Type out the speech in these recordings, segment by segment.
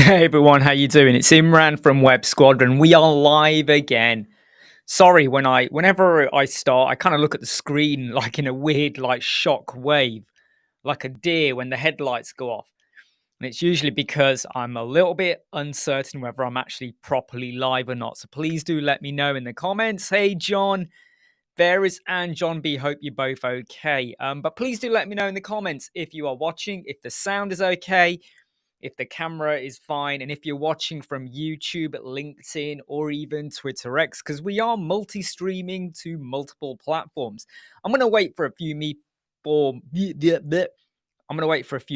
Hey everyone, how you doing? It's Imran from Web Squadron. We are live again. Sorry, whenever I start, I kind of look at the screen like in a weird like shock wave, like a deer when the headlights go off. And it's usually because I'm a little bit uncertain whether I'm actually properly live or not. So please do let me know in the comments. Hey John, Varys and John B, hope you're both okay. But please do let me know in the comments if you are watching, if the sound is okay, if the camera is fine, and if you're watching from YouTube, LinkedIn, or even Twitter X, because we are multi-streaming to multiple platforms. I'm gonna wait for a few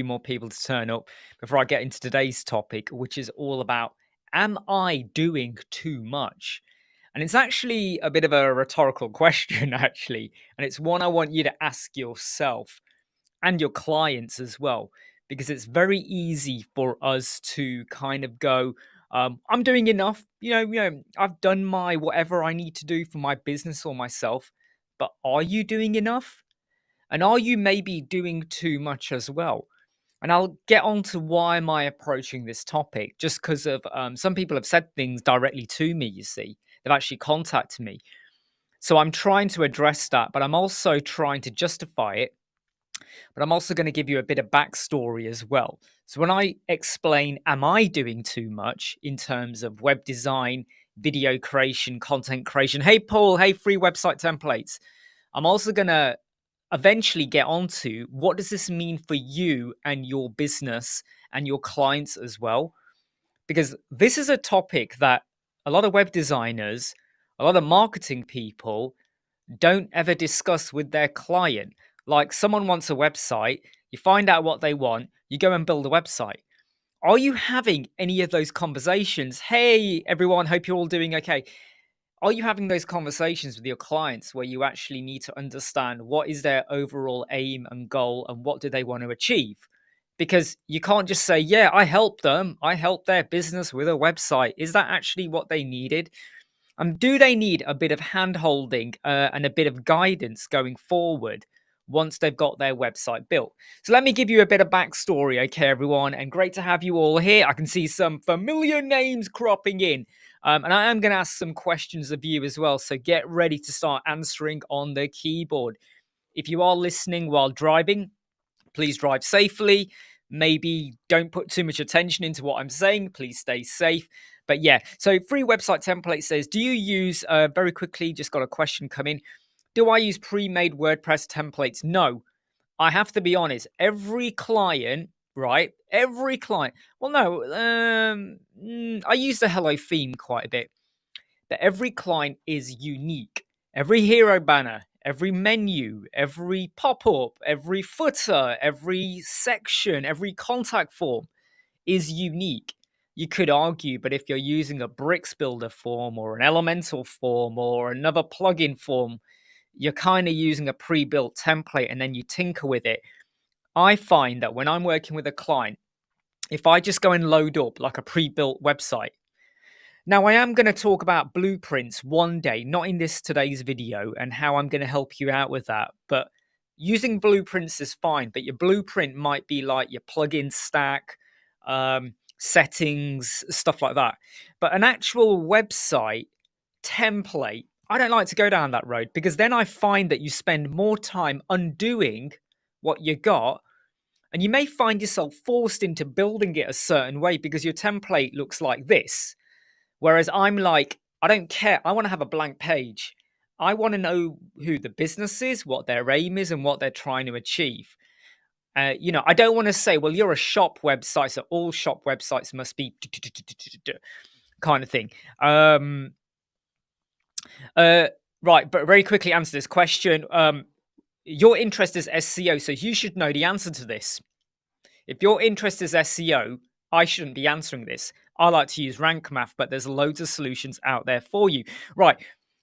more people to turn up before I get into today's topic, which is all about, am I doing too much? And it's actually a bit of a rhetorical question, actually, and it's one I want you to ask yourself and your clients as well, because it's very easy for us to kind of go, I'm doing enough, I've done my whatever I need to do for my business or myself, but are you doing enough? And are you maybe doing too much as well? And I'll get on to why am I approaching this topic, just because of some people have said things directly to me, you see. They've actually contacted me. So I'm trying to address that, but I'm also trying to justify it, but I'm also going to give you a bit of backstory as well. So when I explain, am I doing too much in terms of web design, video creation, content creation? Hey, Paul, hey, free website templates. I'm also going to eventually get onto what does this mean for you and your business and your clients as well? Because this is a topic that a lot of web designers, a lot of marketing people don't ever discuss with their client. Like someone wants a website, you find out what they want, you go and build a website. Are you having any of those conversations? Hey, everyone, hope you're all doing okay. Are you having those conversations with your clients where you actually need to understand what is their overall aim and goal and what do they want to achieve? Because you can't just say, yeah, I helped them. I helped their business with a website. Is that actually what they needed? Do they need a bit of hand holding and a bit of guidance going forward once they've got their website built? So let me give you a bit of backstory, okay, everyone? And great to have you all here. I can see some familiar names cropping in. And I am going to ask some questions of you as well. So get ready to start answering on the keyboard. If you are listening while driving, please drive safely. Maybe don't put too much attention into what I'm saying. Please stay safe. But yeah, so free website template says, do you use, very quickly, just got a question come in. Do I use pre-made WordPress templates? No, I have to be honest. Every client, right? Every client. Well, no, I use the Hello theme quite a bit. But every client is unique. Every hero banner, every menu, every pop-up, every footer, every section, every contact form is unique. You could argue, but if you're using a bricks builder form or an elemental form or another plugin form, you're kind of using a pre-built template and then you tinker with it. I find that when I'm working with a client, if I just go and load up like a pre-built website, now, I am going to talk about blueprints one day, not in this today's video, and how I'm going to help you out with that. But using blueprints is fine, but your blueprint might be like your plugin stack, settings, stuff like that. But an actual website template, I don't like to go down that road because then I find that you spend more time undoing what you got. And you may find yourself forced into building it a certain way because your template looks like this. Whereas I'm like, I don't care. I want to have a blank page. I want to know who the business is, what their aim is, and what they're trying to achieve. I don't want to say, well, you're a shop website, so all shop websites must be kind of thing. Right, but very quickly answer this question. Your interest is SEO, so you should know the answer to this. If your interest is SEO, I shouldn't be answering this. I like to use rank math, but there's loads of solutions out there for you. Right,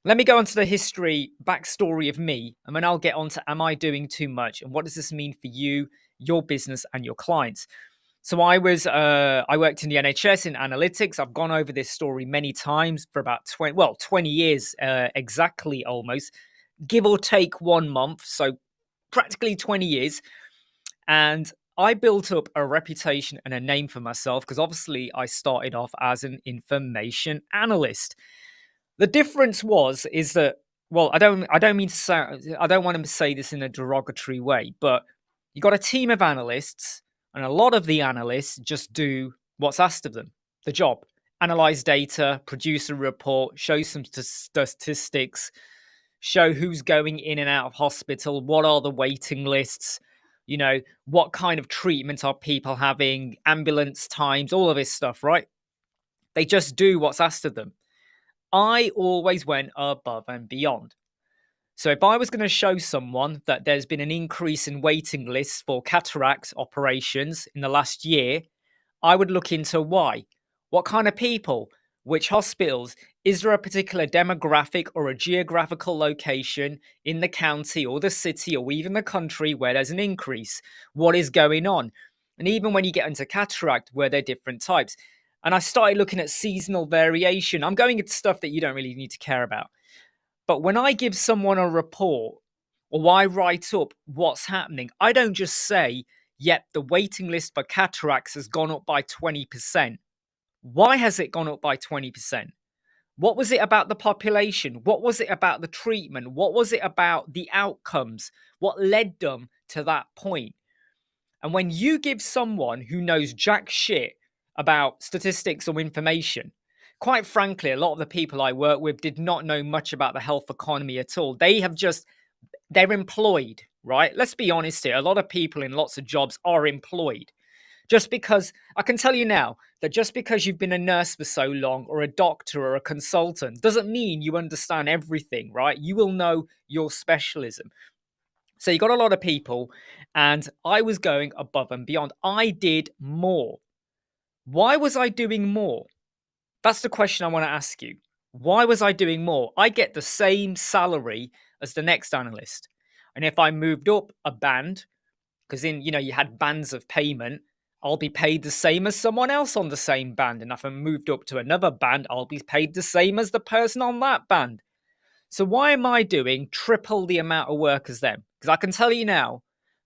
let me go on to the history, backstory of me, and then I'll get on to am I doing too much, and what does this mean for you, your business, and your clients? So I worked in the NHS in analytics. I've gone over this story many times for about 20 years, exactly almost, give or take 1 month. So practically 20 years. And I built up a reputation and a name for myself because obviously I started off as an information analyst. The difference is that, well, I don't mean to say, I don't want to say this in a derogatory way, but you got a team of analysts, and a lot of the analysts just do what's asked of them, the job. Analyze data, produce a report, show some statistics, show who's going in and out of hospital, what are the waiting lists, what kind of treatment are people having, ambulance times, all of this stuff, right? They just do what's asked of them. I always went above and beyond. So if I was going to show someone that there's been an increase in waiting lists for cataract operations in the last year, I would look into why. What kind of people? Which hospitals? Is there a particular demographic or a geographical location in the county or the city or even the country where there's an increase? What is going on? And even when you get into cataract, where they're different types. And I started looking at seasonal variation. I'm going into stuff that you don't really need to care about. But when I give someone a report or I write up what's happening, I don't just say, yep, the waiting list for cataracts has gone up by 20%. Why has it gone up by 20%? What was it about the population? What was it about the treatment? What was it about the outcomes? What led them to that point? And when you give someone who knows jack shit about statistics or information, quite frankly, a lot of the people I work with did not know much about the health economy at all. They're employed, right? Let's be honest here. A lot of people in lots of jobs are employed. Just because, I can tell you now, that just because you've been a nurse for so long or a doctor or a consultant doesn't mean you understand everything, right? You will know your specialism. So you got a lot of people, and I was going above and beyond. I did more. Why was I doing more? That's the question I want to ask you. Why was I doing more? I get the same salary as the next analyst. And if I moved up a band, because you had bands of payment, I'll be paid the same as someone else on the same band. And if I moved up to another band, I'll be paid the same as the person on that band. So why am I doing triple the amount of work as them? Because I can tell you now,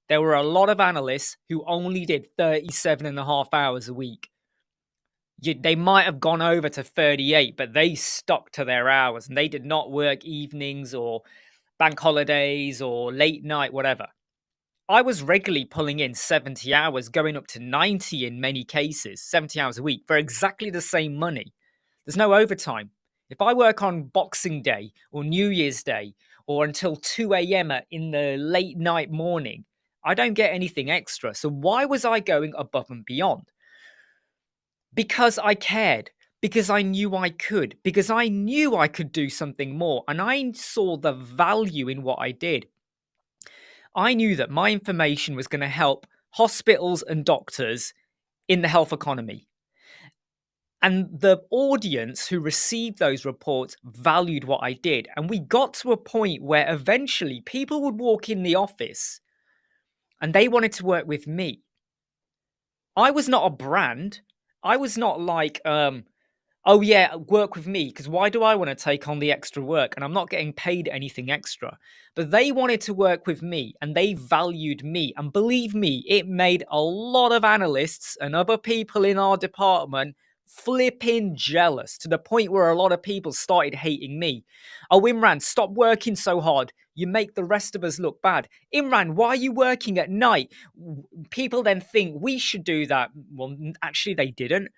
there were a lot of analysts who only did 37 and a half hours a week. They might have gone over to 38, but they stuck to their hours and they did not work evenings or bank holidays or late night, whatever. I was regularly pulling in 70 hours, going up to 90 in many cases, 70 hours a week for exactly the same money. There's no overtime. If I work on Boxing Day or New Year's Day or until 2 a.m. in the late night morning, I don't get anything extra. So why was I going above and beyond? Because I cared, because I knew I could, because I knew I could do something more, and I saw the value in what I did. I knew that my information was going to help hospitals and doctors in the health economy. And the audience who received those reports valued what I did. And we got to a point where eventually people would walk in the office and they wanted to work with me. I was not a brand. I was not like, oh yeah, work with me, because why do I want to take on the extra work? And I'm not getting paid anything extra. But they wanted to work with me and they valued me. And believe me, it made a lot of analysts and other people in our department flipping jealous, to the point where a lot of people started hating me. Oh, Imran, stop working so hard. You make the rest of us look bad. Imran, why are you working at night? People then think we should do that. Well, actually, they didn't.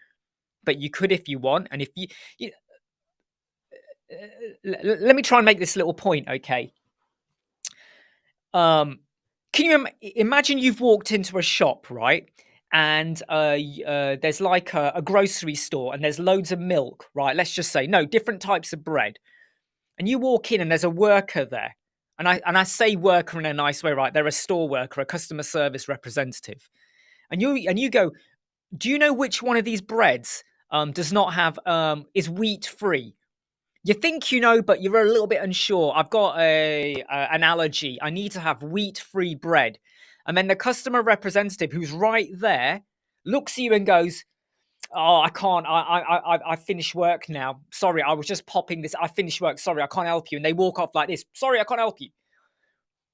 But you could if you want. And if you let me try and make this little point, okay? Can you imagine you've walked into a shop, right? And there's like a grocery store and there's loads of milk, right? Let's just say, no, different types of bread. And you walk in and there's a worker there. And I say worker in a nice way, right? They're a store worker, a customer service representative. And you go, do you know which one of these breads does not have is wheat free? You think you know, but you're a little bit unsure. I've got an allergy. I need to have wheat free bread. And then the customer representative, who's right there, looks at you and goes, "Oh, I can't. I finished work now. Sorry, I was just popping this. I finished work. Sorry, I can't help you." And they walk off like this. "Sorry, I can't help you."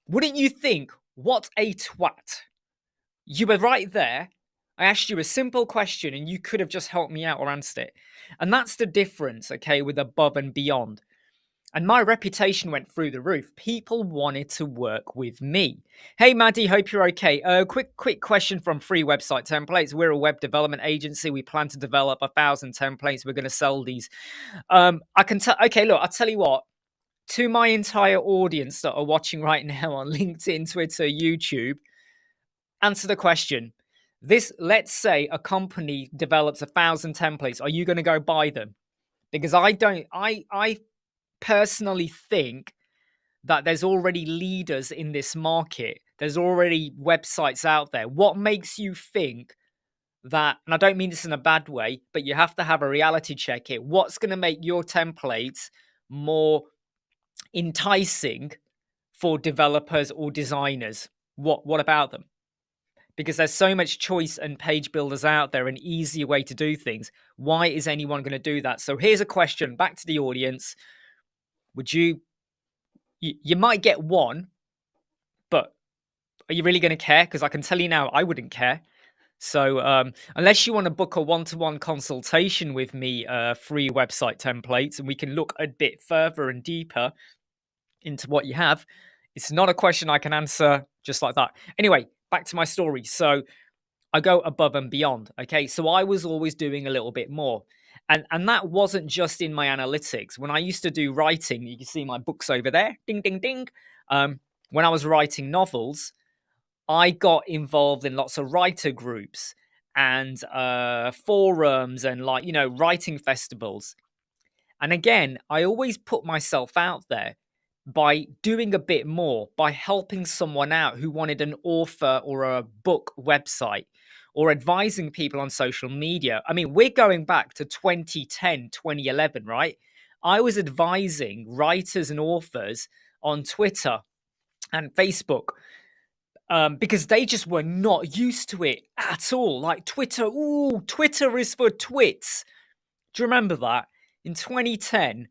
Wouldn't you think, what a twat? You were right there. I asked you a simple question and you could have just helped me out or answered it. And that's the difference, okay, with above and beyond. And my reputation went through the roof. People wanted to work with me. Hey, Maddie, hope you're okay. Quick question from Free Website Templates. We're a web development agency. We plan to develop 1,000 templates. We're going to sell these. I can tell. Okay, look, I'll tell you what. To my entire audience that are watching right now on LinkedIn, Twitter, YouTube, answer the question. Let's say a company develops 1,000 templates. Are you going to go buy them? Because I don't. I personally think that there's already leaders in this market. There's already websites out there. What makes you think that, and I don't mean this in a bad way, but you have to have a reality check here. What's going to make your templates more enticing for developers or designers? What about them? Because there's so much choice and page builders out there, an easier way to do things. Why is anyone going to do that? So here's a question back to the audience. Would you might get one, but are you really going to care? Because I can tell you now, I wouldn't care. So unless you want to book a one-to-one consultation with me, free website templates, and we can look a bit further and deeper into what you have, it's not a question I can answer just like that. Anyway, back to my story. So I go above and beyond. Okay, so I was always doing a little bit more. And that wasn't just in my analytics. When I used to do writing, you can see my books over there. Ding, ding, ding. When I was writing novels, I got involved in lots of writer groups and forums and writing festivals. And again, I always put myself out there by doing a bit more, by helping someone out who wanted an author or a book website or advising people on social media. I mean, we're going back to 2010, 2011, right? I was advising writers and authors on Twitter and Facebook because they just were not used to it at all. Like Twitter, ooh, Twitter is for twits. Do you remember that? In 2010,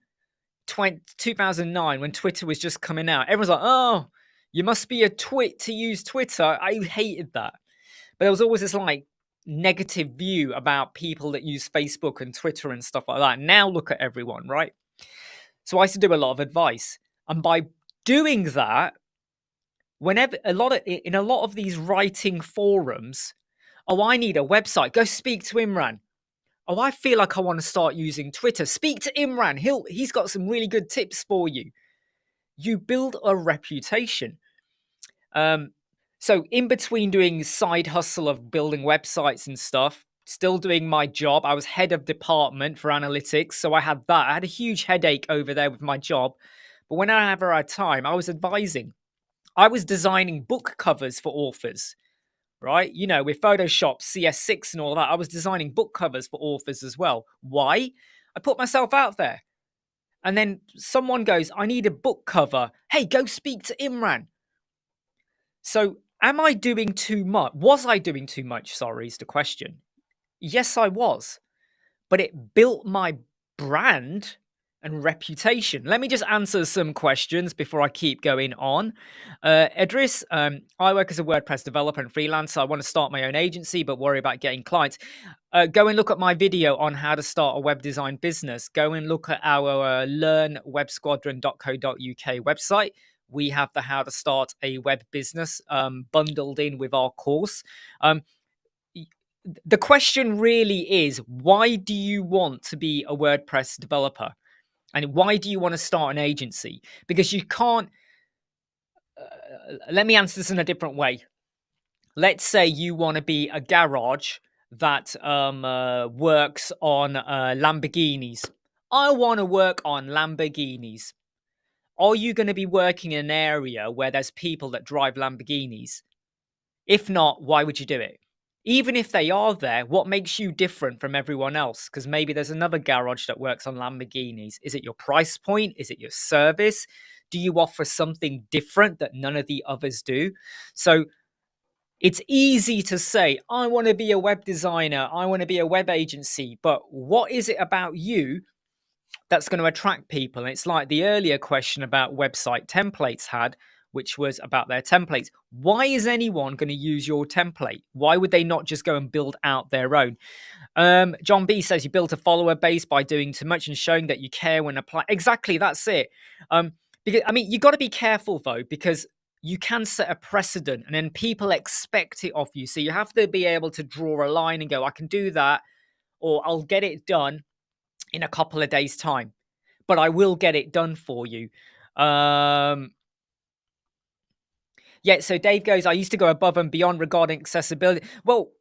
2009, when Twitter was just coming out, everyone's like, oh, you must be a twit to use Twitter. I hated that. But there was always this like negative view about people that use Facebook and Twitter and stuff like that. Now look at everyone, right? So I used to do a lot of advice. And by doing that, whenever in a lot of these writing forums, oh, I need a website. Go speak to Imran. Oh, I feel like I want to start using Twitter. Speak to Imran. He's got some really good tips for you. You build a reputation. So in between doing side hustle of building websites and stuff, still doing my job. I was head of department for analytics, so I had that. I had a huge headache over there with my job. But whenever I had time, I was advising. I was designing book covers for authors, right? You know, with Photoshop, CS6 and all that. I was designing book covers for authors as well. Why? I put myself out there. And then someone goes, I need a book cover. Hey, go speak to Imran. So am I doing too much? Was I doing too much? Sorry, is the question. Yes, I was. But it built my brand and reputation. Let me just answer some questions before I keep going on. Idris, I work as a WordPress developer and freelancer. I want to start my own agency, but worry about getting clients. Go and look at my video on how to start a web design business. Go and look at our learnwebsquadron.co.uk website. We have the how to start a web business bundled in with our course. The question really is, why do you want to be a WordPress developer? And why do you want to start an agency? Because you can't. Let me answer this in a different way. Let's say you want to be a garage that works on Lamborghinis. I want to work on Lamborghinis. Are you going to be working in an area where there's people that drive Lamborghinis? If not, why would you do it? Even if they are there, what makes you different from everyone else? Because maybe there's another garage that works on Lamborghinis. Is it your price point? Is it your service? Do you offer something different that none of the others do? So it's easy to say, I want to be a web designer, I want to be a web agency, but what is it about you that's going to attract people? And it's like the earlier question about website templates had. which was about their templates. Why is anyone going to use your template? Why would they not just go and build out their own? John B says you built a follower base by doing too much and showing that you care when applying. Exactly, that's it. Because I mean, you got to be careful though, because you can set a precedent and then people expect it of you. So you have to be able to draw a line and go, I can do that, or I'll get it done in a couple of days' time, but I will get it done for you. Yeah, so Dave goes, I used to go above and beyond regarding accessibility. Well,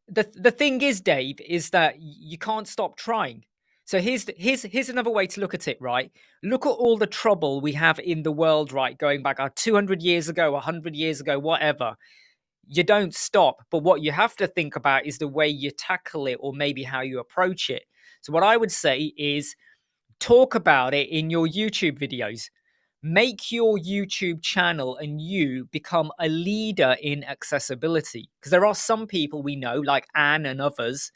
the thing is, Dave, is that you can't stop trying. So here's another way to look at it, right? Look at all the trouble we have in the world, right? Going back 200 years ago, 100 years ago, whatever. You don't stop. But what you have to think about is the way you tackle it or maybe how you approach it. So what I would say is talk about it in your YouTube videos. Make your YouTube channel and you become a leader in accessibility. Because there are some people we know, like Anne and others,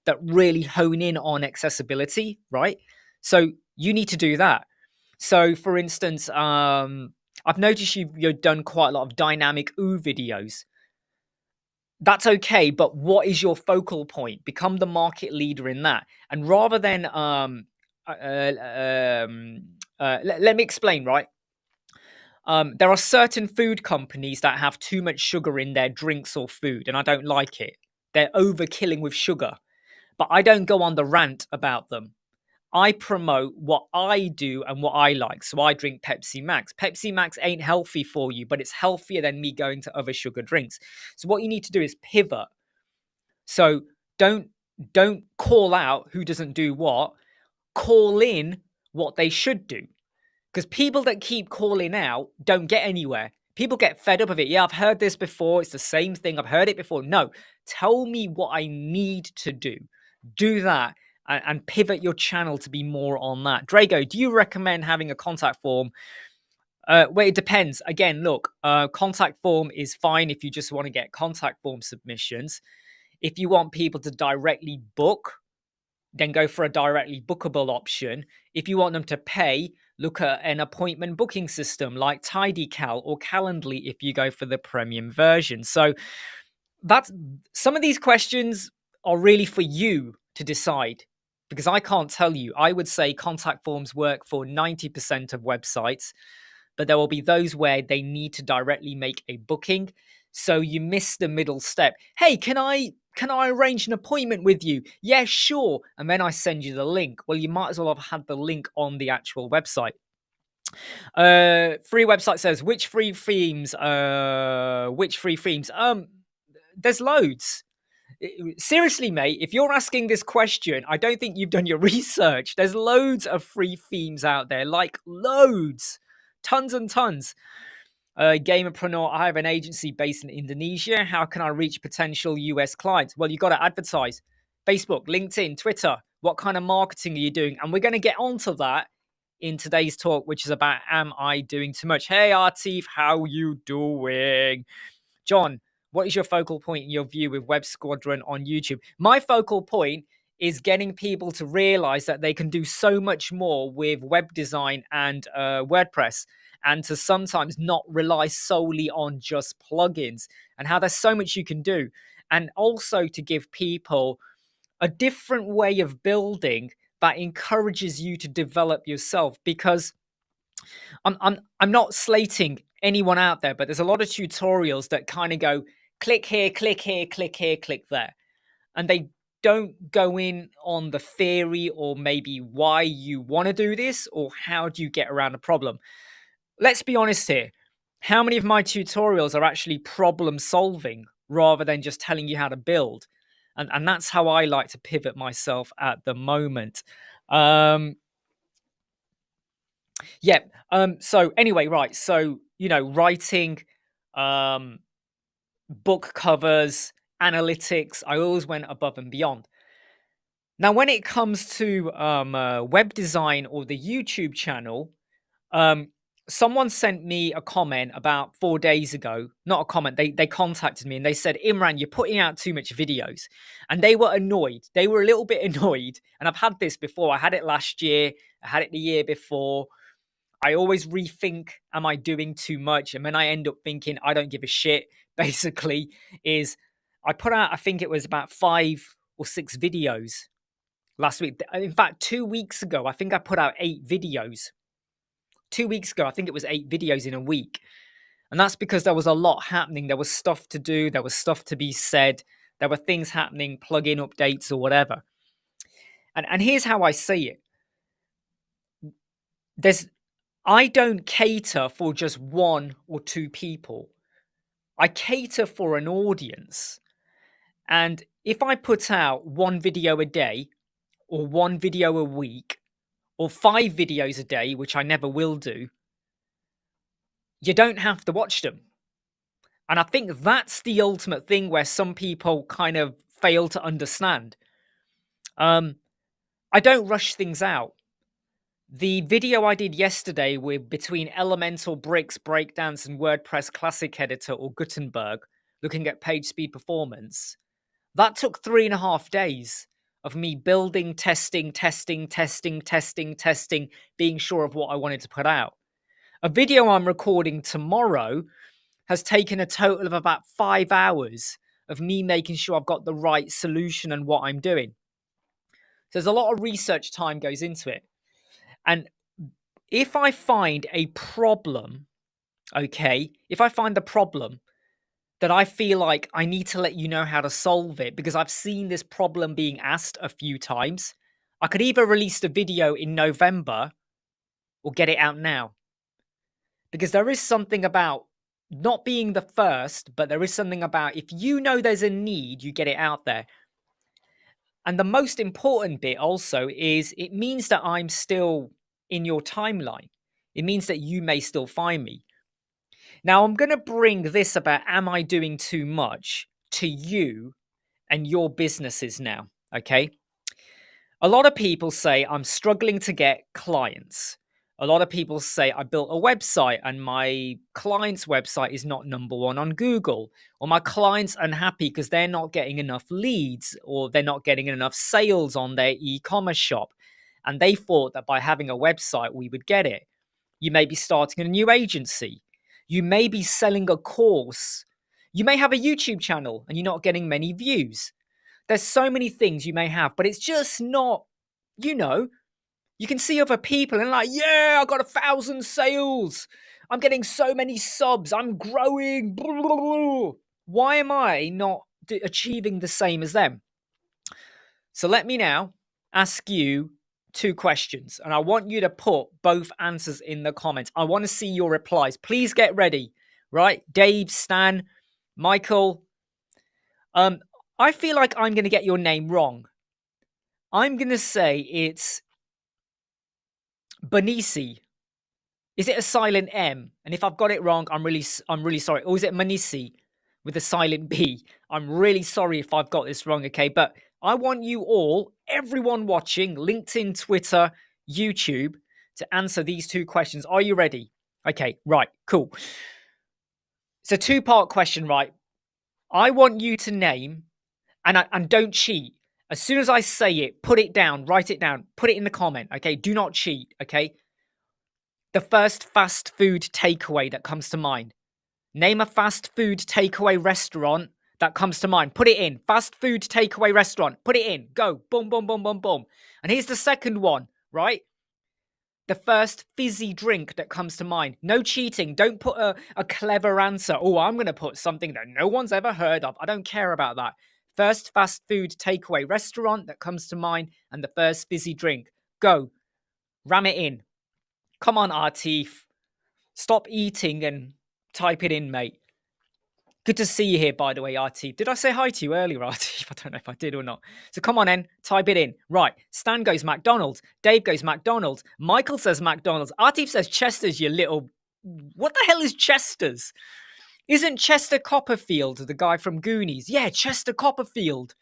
that really hone in on accessibility, right? So you need to do that. So, for instance, I've noticed you've done quite a lot of dynamic videos. That's okay, but what is your focal point? Become the market leader in that. And rather than let me explain, right? There are certain food companies that have too much sugar in their drinks or food, and I don't like it. They're overkilling with sugar, but I don't go on the rant about them. I promote what I do and what I like. So I drink Pepsi Max. Pepsi Max ain't healthy for you, but it's healthier than me going to other sugar drinks. So what you need to do is pivot. So don't call out who doesn't do what. Call in what they should do. Because people that keep calling out don't get anywhere. People get fed up of it. Yeah, I've heard this before. It's the same thing. I've heard it before. No, tell me what I need to do. Do that and pivot your channel to be more on that. Drago, do you recommend having a contact form? Well, it depends. Again, look, contact form is fine if you just want to get contact form submissions. If you want people to directly book, then go for a directly bookable option. If you want them to pay, look at an appointment booking system like TidyCal or Calendly if you go for the premium version. So that's some of these questions are really for you to decide because I can't tell you. I would say contact forms work for 90% of websites, but there will be those where they need to directly make a booking. So you miss the middle step. Hey, can I arrange an appointment with you? Yeah, sure. And then I send you the link. Well, you might as well have had the link on the actual website. Free website says which free themes? There's loads. Seriously, mate, if you're asking this question, I don't think you've done your research. There's loads of free themes out there, like loads, tons and tons. Gamerpreneur, I have an agency based in Indonesia. How can I reach potential US clients? Well, you got to advertise. Facebook, LinkedIn, Twitter. What kind of marketing are you doing? And we're going to get onto that in today's talk, which is about am I doing too much? Hey, Artif, how you doing? John, what is your focal point in your view with Web Squadron on YouTube? My focal point is getting people to realize that they can do so much more with web design and WordPress, and to sometimes not rely solely on just plugins, and how there's so much you can do. And also to give people a different way of building that encourages you to develop yourself, because I'm not slating anyone out there, but there's a lot of tutorials that kind of go click here, click here, click here, click there. And they don't go in on the theory or maybe why you want to do this or how do you get around a problem. Let's be honest here. How many of my tutorials are actually problem solving rather than just telling you how to build? And that's how I like to pivot myself at the moment. Yeah. So anyway, right. So, writing, book covers, analytics, I always went above and beyond. Now, when it comes to web design or the YouTube channel, someone sent me a comment about 4 days ago. Not a comment. They contacted me and they said, Imran, you're putting out too much videos. And they were annoyed. They were a little bit annoyed. And I've had this before. I had it last year. I had it the year before. I always rethink, am I doing too much? And then I end up thinking, I don't give a shit, basically, is I put out, I think it was about 5 or 6 videos last week. In fact, 2 weeks ago, I think I put out 8 videos. 2 weeks ago, I think it was 8 videos in a week. And that's because there was a lot happening. There was stuff to do. There was stuff to be said. There were things happening, plugin updates or whatever. And here's how I see it. I don't cater for just 1 or 2 people. I cater for an audience. And if I put out 1 video a day or 1 video a week or 5 videos a day, which I never will do, you don't have to watch them. And I think that's the ultimate thing where some people kind of fail to understand. I don't rush things out. The video I did yesterday with between Elemental, Bricks, Breakdance, and WordPress Classic Editor or Gutenberg, looking at page speed performance, that took 3.5 days of me building, testing, being sure of what I wanted to put out. A video I'm recording tomorrow has taken a total of about 5 hours of me making sure I've got the right solution and what I'm doing. So there's a lot of research time goes into it. And if I find a problem, if I find the problem that I feel like I need to let you know how to solve it because I've seen this problem being asked a few times, I could either release the video in November or get it out now. Because there is something about not being the first, but there is something about if you know there's a need, you get it out there. And the most important bit also is it means that I'm still in your timeline. It means that you may still find me. Now, I'm going to bring this about am I doing too much to you and your businesses now, okay? A lot of people say I'm struggling to get clients. A lot of people say I built a website and my client's website is not #1 on Google, or my client's unhappy because they're not getting enough leads or they're not getting enough sales on their e-commerce shop. And they thought that by having a website, we would get it. You may be starting a new agency. You may be selling a course. You may have a YouTube channel and you're not getting many views. There's so many things you may have, but it's just not, you can see other people and like, yeah, I got 1,000 sales. I'm getting so many subs. I'm growing. Blah, blah, blah. Why am I not achieving the same as them? So let me now ask you 2 questions, and I want you to put both answers in the comments. I want to see your replies. Please get ready, right? Dave, Stan, Michael. I feel like I'm going to get your name wrong. I'm going to say it's Banisi. Is it a silent M? And if I've got it wrong, I'm really sorry. Or is it Manisi with a silent B? I'm really sorry if I've got this wrong, okay? But I want you all, everyone watching, LinkedIn, Twitter, YouTube, to answer these 2 questions. Are you ready? Okay, right, cool. It's a 2-part question, right? I want you to name, and don't cheat. As soon as I say it, put it down, write it down, put it in the comment, okay? Do not cheat, okay? The first fast food takeaway that comes to mind. Name a fast food takeaway restaurant that comes to mind. Put it in. Fast food takeaway restaurant. Put it in. Go. Boom, boom, boom, boom, boom. And here's the second one, right? The first fizzy drink that comes to mind. No cheating. Don't put a clever answer. Oh, I'm going to put something that no one's ever heard of. I don't care about that. First fast food takeaway restaurant that comes to mind and the first fizzy drink. Go. Ram it in. Come on, Artif. Stop eating and type it in, mate. Good to see you here, by the way, Artif. Did I say hi to you earlier, Artif? I don't know if I did or not. So come on, then. Type it in. Right. Stan goes McDonald's. Dave goes McDonald's. Michael says McDonald's. Artif says Chester's, you little... What the hell is Chester's? Isn't Chester Copperfield the guy from Goonies? Yeah, Chester Copperfield.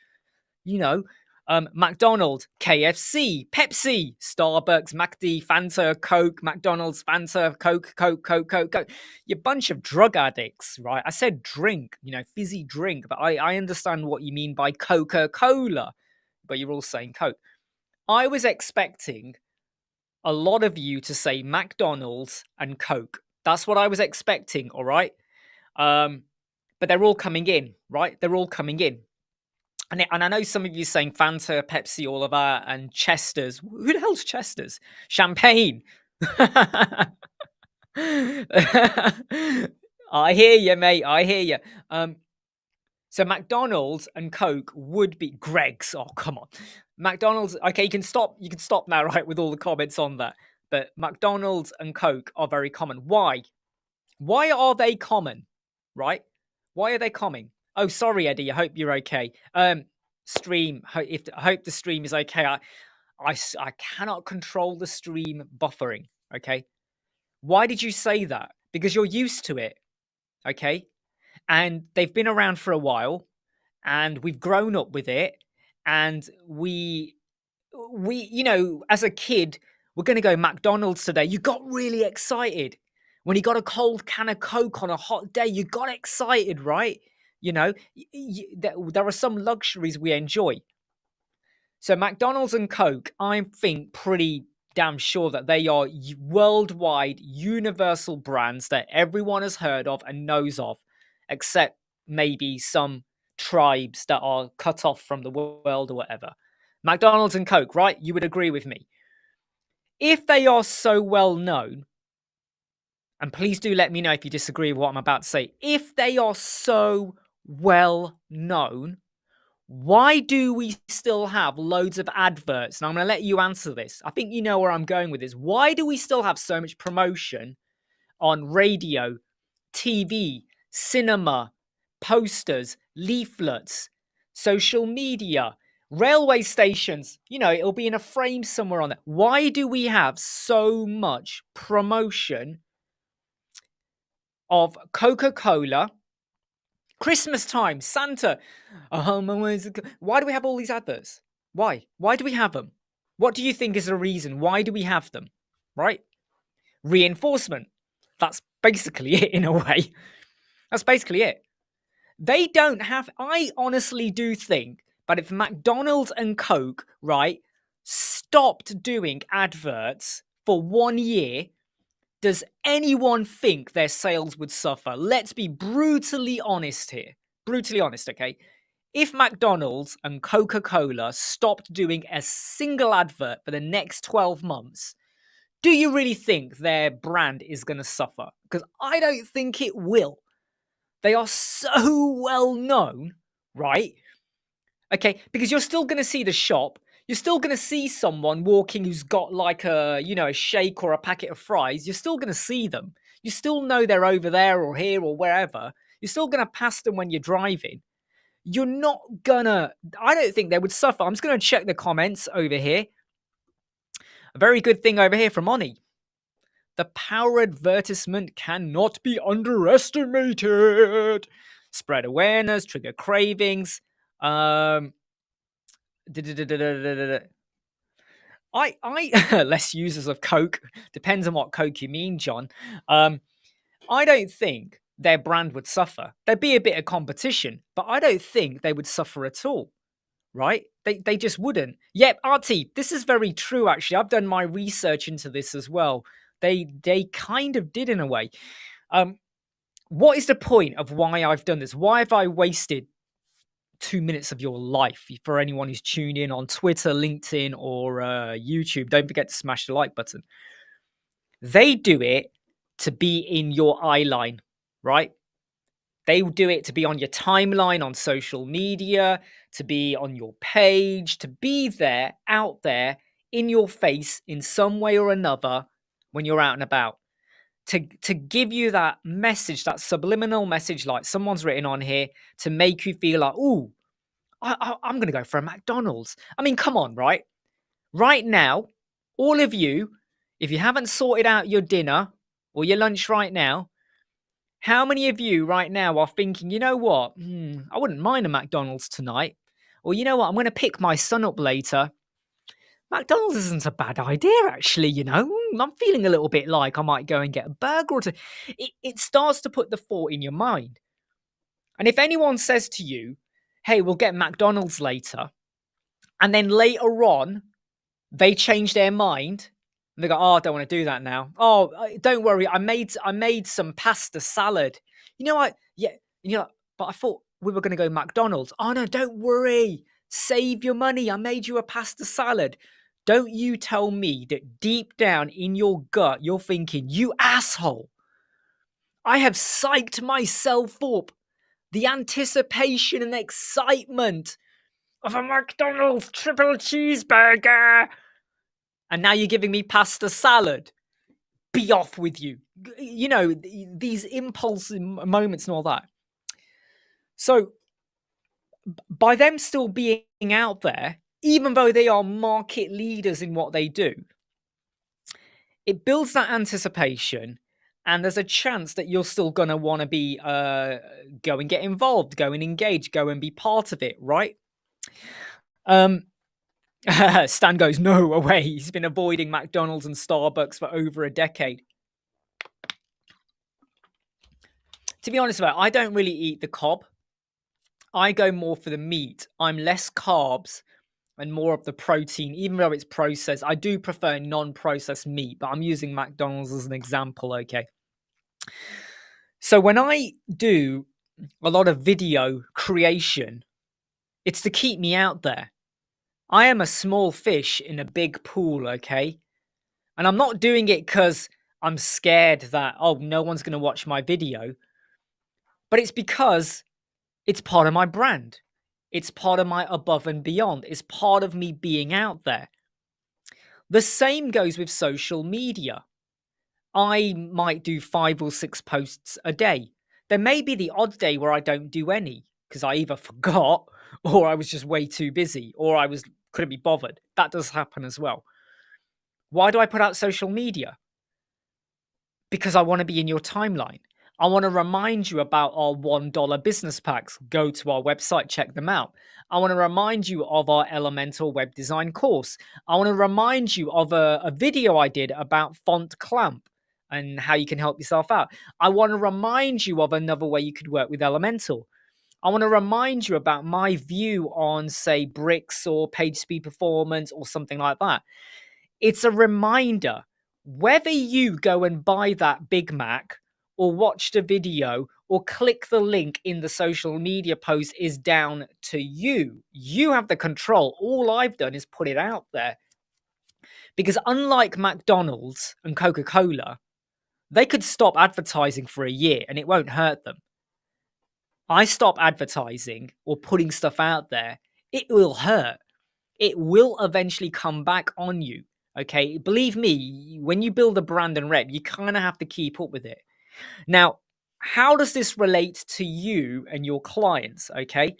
McDonald's, KFC, Pepsi, Starbucks, McD, Fanta, Coke, McDonald's, Fanta, Coke, Coke, Coke, Coke, Coke. You bunch of drug addicts, right? I said drink, fizzy drink, but I understand what you mean by Coca-Cola, but you're all saying Coke. I was expecting a lot of you to say McDonald's and Coke. That's what I was expecting, all right? Um, but they're all coming in, right? They're all coming in. And I know some of you saying Fanta, Pepsi, all of that, and Chester's. Who the hell's Chester's? Champagne. I hear you, mate. I hear you. So McDonald's and Coke would be Greg's. Oh, come on. McDonald's. Okay, you can stop. You can stop now, right, with all the comments on that. But McDonald's and Coke are very common. Why? Why are they common? Right? Why are they common? Oh, sorry, Eddie. I hope you're okay. Stream. I hope the stream is okay. I cannot control the stream buffering. Okay. Why did you say that? Because you're used to it. Okay. And they've been around for a while, and we've grown up with it, and we as a kid, we're going to go McDonald's today. You got really excited when you got a cold can of Coke on a hot day. You got excited, right? There are some luxuries we enjoy. So McDonald's and Coke, I think pretty damn sure that they are worldwide universal brands that everyone has heard of and knows of, except maybe some tribes that are cut off from the world or whatever. McDonald's and Coke, right? You would agree with me. If they are so well known, and please do let me know if you disagree with what I'm about to say. If they are so well known, why do we still have loads of adverts? And I'm going to let you answer this. I think you know where I'm going with this. Why do we still have so much promotion on radio, TV, cinema, posters, leaflets, social media, railway stations? It'll be in a frame somewhere on there. Why do we have so much promotion of Coca-Cola, Christmas time, Santa? Why do we have all these adverts? Why? Why do we have them? What do you think is the reason? Why do we have them? Right? Reinforcement. That's basically it in a way. That's basically it. They don't have, I honestly do think, but if McDonald's and Coke, right, stopped doing adverts for 1 year, does anyone think their sales would suffer? Let's be brutally honest here. Brutally honest, okay? If McDonald's and Coca-Cola stopped doing a single advert for the next 12 months, do you really think their brand is going to suffer? Because I don't think it will. They are so well known, right? Okay, because you're still going to see the shop. You're still going to see someone walking who's got like a shake or a packet of fries. You're still going to see them. You still know they're over there or here or wherever. You're still going to pass them when you're driving. You're not gonna, I don't think they would suffer. I'm just going to check the comments over here. A very good thing over here from Oni. The power advertisement cannot be underestimated. Spread awareness, trigger cravings. I less users of Coke. Depends on what Coke you mean, John. I don't think their brand would suffer. There'd be a bit of competition, but I don't think they would suffer at all. Right? They just wouldn't. Yep, Artie, this is very true, actually. I've done my research into this as well. They kind of did in a way. What is the point of why I've done this? Why have I wasted 2 minutes of your life? For anyone who's tuned in on Twitter, LinkedIn, or YouTube, don't forget to smash the like button. They do it to be in your eye line, right? They do it to be on your timeline on social media, to be on your page, to be there, out there, in your face in some way or another when you're out and about. To give you that message, that subliminal message, like someone's written on here, to make you feel like, ooh, I'm going to go for a McDonald's. I mean, come on, right? Right now, all of you, if you haven't sorted out your dinner or your lunch right now, how many of you right now are thinking, you know what? I wouldn't mind a McDonald's tonight. Or you know what? I'm going to pick my son up later. McDonald's isn't a bad idea, actually, I'm feeling a little bit like I might go and get a burger or two. It starts to put the thought in your mind. And if anyone says to you, hey, we'll get McDonald's later, and then later on, they change their mind, And they go, "Oh, I don't want to do that now. Oh, don't worry, I made some pasta salad. You know what? Yeah, you know, but I thought we were going to go McDonald's. Oh no, don't worry. Save your money. I made you a pasta salad." Don't you tell me that deep down in your gut you're thinking, "You asshole. I have psyched myself up. The anticipation and excitement of a McDonald's triple cheeseburger. And now you're giving me pasta salad. Be off with you." You know, these impulse moments and all that. So by them still being out there, even though they are market leaders in what they do, it builds that anticipation. And there's a chance that you're still going to want to be go and get involved, go and engage, go and be part of it, right? Stan goes, "No way. He's been avoiding McDonald's and Starbucks for over a decade." To be honest about it, I don't really eat the cob. I go more for the meat. I'm less carbs and more of the protein, even though it's processed. I do prefer non-processed meat, but I'm using McDonald's as an example, okay? So when I do a lot of video creation, it's to keep me out there. I am a small fish in a big pool, okay? And I'm not doing it because I'm scared that, oh, no one's going to watch my video. But it's because it's part of my brand. It's part of my above and beyond. It's part of me being out there. The same goes with social media. I might do 5 or 6 posts a day. There may be the odd day where I don't do any because I either forgot or I was just way too busy or couldn't be bothered. That does happen as well. Why do I put out social media? Because I want to be in your timeline. I want to remind you about our $1 business packs. Go to our website, check them out. I want to remind you of our Elemental web design course. I want to remind you of a video I did about font clamp and how you can help yourself out. I want to remind you of another way you could work with Elemental. I want to remind you about my view on, say, bricks or page speed performance or something like that. It's a reminder. Whether you go and buy that Big Mac or watch the video or click the link in the social media post is down to you. You have the control. All I've done is put it out there. Because unlike McDonald's and Coca-Cola, they could stop advertising for a year and it won't hurt them. I stop advertising or putting stuff out there, it will hurt. It will eventually come back on you. Okay, believe me, when you build a brand and rep, you kind of have to keep up with it. Now, how does this relate to you and your clients? Okay,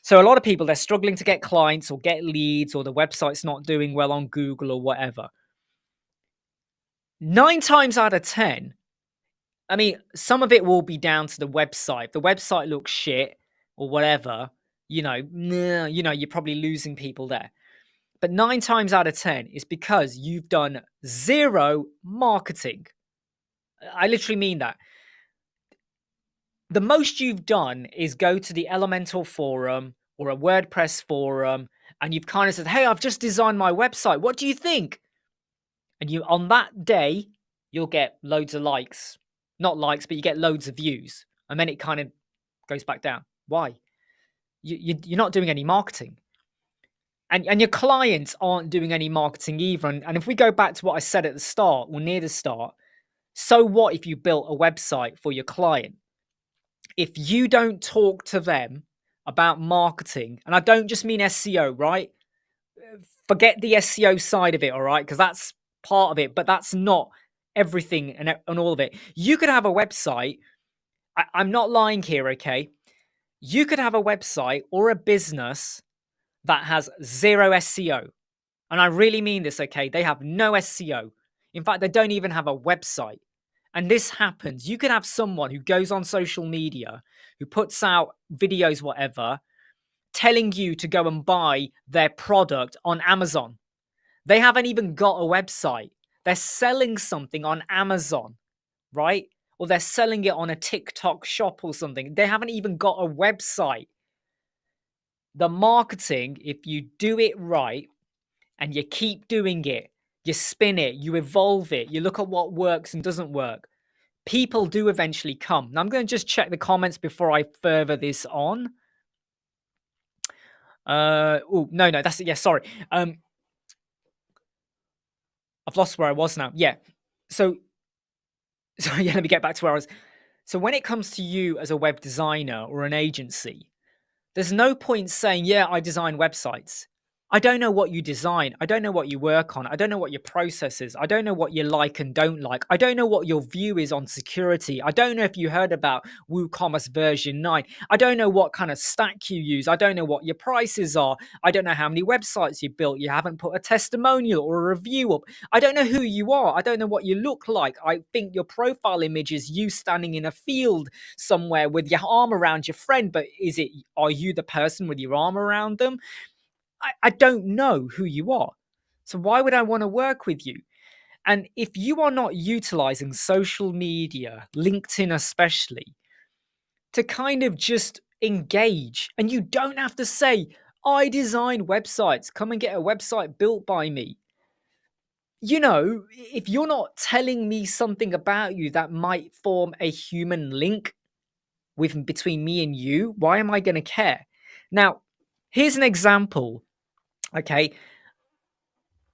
so a lot of people, they're struggling to get clients or get leads, or the website's not doing well on Google or whatever. 9 times out of 10, I mean, some of it will be down to the website. If the website looks shit or whatever, you're probably losing people there. But 9 times out of 10 is because you've done zero marketing. I literally mean that. The most you've done is go to the Elemental forum or a WordPress forum and you've kind of said, "Hey, I've just designed my website. What do you think?" And you, on that day, you'll get loads of likes. Not likes, but you get loads of views. And then it kind of goes back down. Why? You're not doing any marketing. And your clients aren't doing any marketing either. And if we go back to what I said at the start or near the start, so what if you built a website for your client? If you don't talk to them about marketing, and I don't just mean SEO, right? Forget the SEO side of it, all right? Because that's part of it, but that's not everything and all of it. You could have a website. I'm not lying here, okay? You could have a website or a business that has zero SEO. And I really mean this, okay? They have no SEO. In fact, they don't even have a website. And this happens. You could have someone who goes on social media, who puts out videos, whatever, telling you to go and buy their product on Amazon. They haven't even got a website. They're selling something on Amazon, right? Or they're selling it on a TikTok shop or something. They haven't even got a website. The marketing, if you do it right and you keep doing it, you spin it, you evolve it, you look at what works and doesn't work. People do eventually come. Now I'm going to just check the comments before I further this on. Oh no, that's it. Yeah, sorry. I've lost where I was now. Yeah. So yeah, let me get back to where I was. So when it comes to you as a web designer or an agency, there's no point saying, yeah, I design websites. I don't know what you design. I don't know what you work on. I don't know what your process is. I don't know what you like and don't like. I don't know what your view is on security. I don't know if you heard about WooCommerce version 9. I don't know what kind of stack you use. I don't know what your prices are. I don't know how many websites you built. You haven't put a testimonial or a review up. I don't know who you are. I don't know what you look like. I think your profile image is you standing in a field somewhere with your arm around your friend, but are you the person with your arm around them? I don't know who you are. So why would I want to work with you? And if you are not utilizing social media, LinkedIn especially, to kind of just engage, and you don't have to say, I design websites, come and get a website built by me. You know, if you're not telling me something about you that might form a human link between me and you, why am I going to care? Now, here's an example. Okay,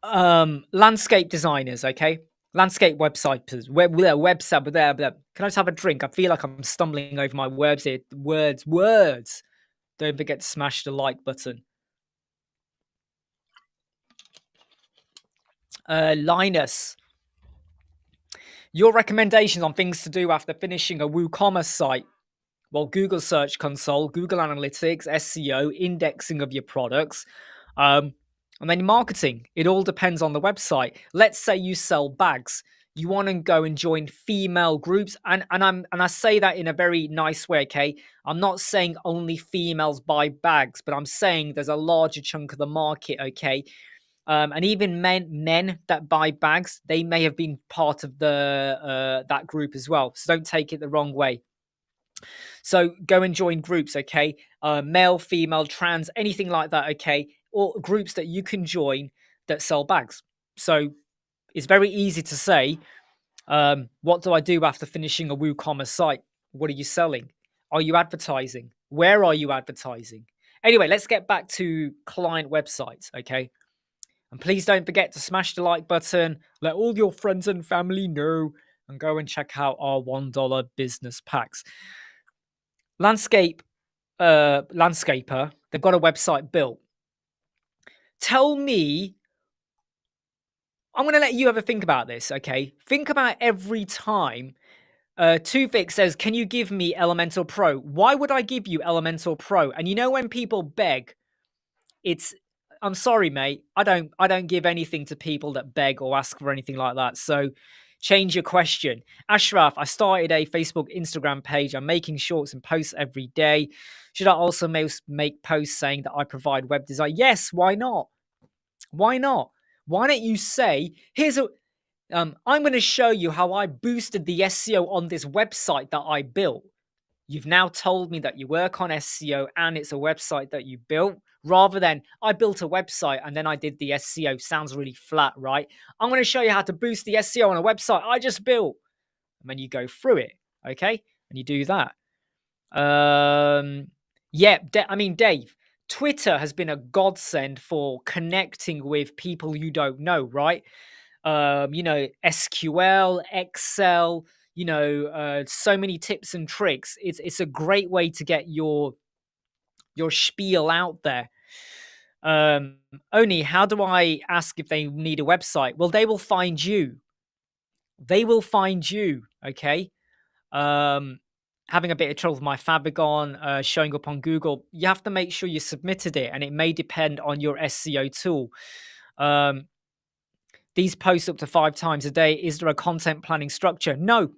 landscape designers, okay, landscape websites, website, can I just have a drink? I feel like I'm stumbling over my words here. Words. Don't forget to smash the like button. Linus, your recommendations on things to do after finishing a WooCommerce site. Well, Google Search Console, Google Analytics, SEO, indexing of your products, and then marketing. It all depends on the website. Let's say you sell bags. You want to go and join female groups, and I say that in a very nice way. Okay, I'm not saying only females buy bags, but I'm saying there's a larger chunk of the market. Okay, and even men that buy bags, they may have been part of the that group as well. So don't take it the wrong way. So go and join groups, okay? Male, female, trans, anything like that, okay? Or groups that you can join that sell bags. So it's very easy to say, what do I do after finishing a WooCommerce site? What are you selling? Are you advertising? Where are you advertising? Anyway, let's get back to client websites, okay? And please don't forget to smash the like button, let all your friends and family know, and go and check out our $1 business packs. Landscaper, they've got a website built. Tell me, I'm going to let you have a think about this, okay? Think about every time Tufik says, can you give me Elementor Pro? Why would I give you Elementor Pro? And you know when people beg, I'm sorry, mate. I don't give anything to people that beg or ask for anything like that. So change your question. Ashraf, I started a Facebook, Instagram page. I'm making shorts and posts every day. Should I also make posts saying that I provide web design? Yes, why not? Why not? Why don't you say, I'm going to show you how I boosted the SEO on this website that I built. You've now told me that you work on SEO and it's a website that you built, rather than I built a website and then I did the SEO. Sounds really flat, right? I'm going to show you how to boost the SEO on a website I just built. And then you go through it, okay? And you do that. Dave, Twitter has been a godsend for connecting with people you don't know, right? SQL, Excel, so many tips and tricks. It's a great way to get your spiel out there. Only how do I ask if they need a website? Well, they will find you. They will find you. Okay. Having a bit of trouble with my Fabigon showing up on Google. You have to make sure you submitted it, and it may depend on your SEO tool. These posts up to 5 times a day. Is there a content planning structure? No,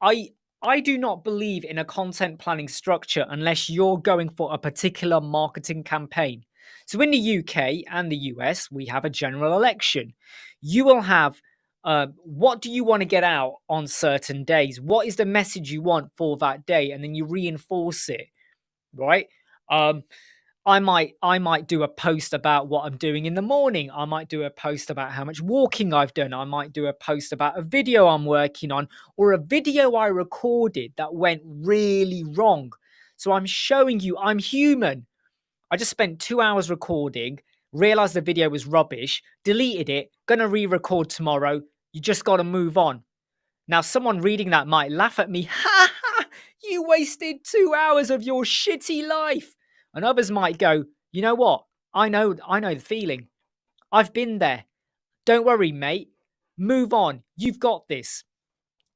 I do not believe in a content planning structure unless you're going for a particular marketing campaign. So in the UK and the US, we have a general election. You will have what do you want to get out on certain days? What is the message you want for that day? And then you reinforce it, right? I might do a post about what I'm doing in the morning. I might do a post about how much walking I've done. I might do a post about a video I'm working on or a video I recorded that went really wrong. So I'm showing you I'm human. I just spent 2 hours recording, realized the video was rubbish, deleted it, gonna re-record tomorrow. You just gotta move on. Now, someone reading that might laugh at me. Ha ha! You wasted 2 hours of your shitty life. And others might go, you know what? I know the feeling. I've been there. Don't worry, mate. Move on. You've got this.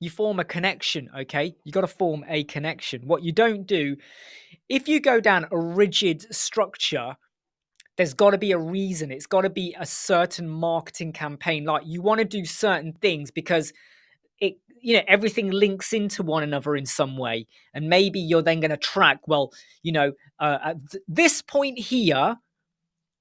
You form a connection, okay? You got to form a connection. What you don't do, if you go down a rigid structure, there's got to be a reason. It's got to be a certain marketing campaign. Like you want to do certain things because everything links into one another in some way, and maybe you're then going to track, well, at this point here